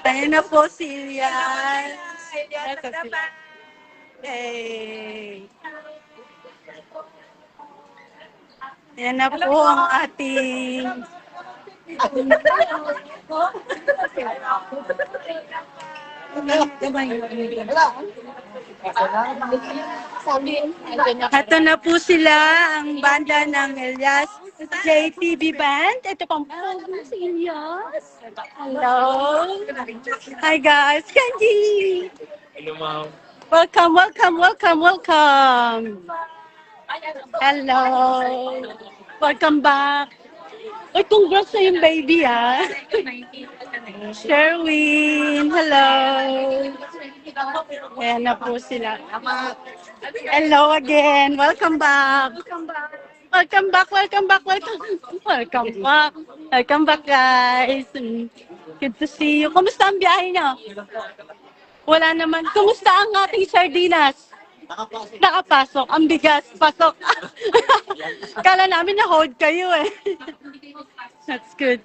Ayan na po si Ilias. Ito sila. Hey. Ayan na po ang ating Ito na po sila, ang banda ng Elias JTB Band. Ito pang si Elias. Hello. Hi guys. Kenji. Hello, ma'am. Welcome, welcome, welcome, welcome. Hello. Welcome back. Uy, congrats sa yung baby, ah. Sherwin, hello. Ayan na po sila. Hello again. Welcome back. Welcome back, welcome back, welcome. Welcome back. Welcome back, guys. Good to see you. Kumusta ang biyahe niyo? Wala naman. Kumusta ang ating sardinas? Nakapasok. Ang bigas. Pasok. Kala namin na-hold kayo eh. That's good.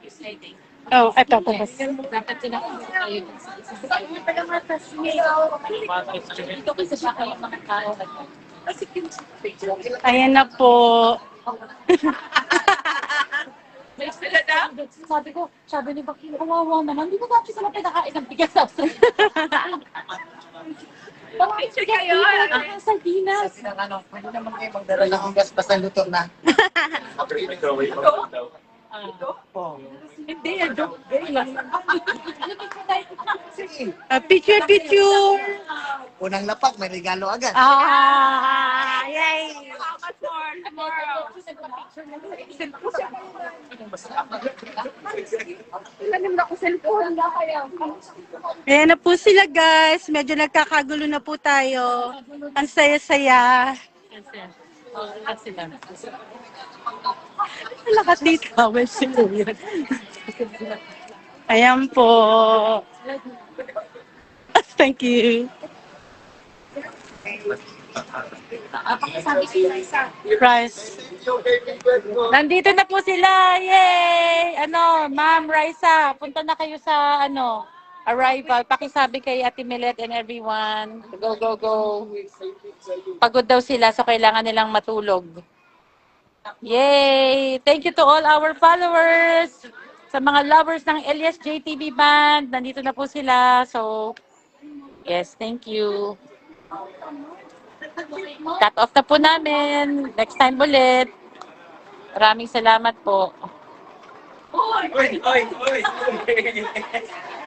Oh, eto. Dapat sila kayo. Dito kasi siya kayo mga tao. Ayan na po. Sabi ni Bakit, kawawa naman. Hindi ko dapat sila pinakain ng bigas. Picture kayo. Sardinas. Pwede naman kayo magdala ng gas basta luto na. Hindi, joke lang. Picture, picture. Unang lapak, may regalo agad. Yay. Ayan na po sila guys. Medyo nagkakagulo na po tayo. Ang saya-saya. Lakas dito. Ayan po. Thank you. Rice. Nandito na po sila. Yay! Ma'am Raisa, punta na kayo sa arrival. Pakisabi kay Ate Millet and everyone. Go, go, go. Pagod daw sila, so kailangan nilang matulog. Yay! Thank you to all our followers. Sa mga lovers ng Elias JTB Band, nandito na po sila. So, yes, thank you. Cut off na po namin. Next time ulit. Maraming salamat po. Oy, oy, oy.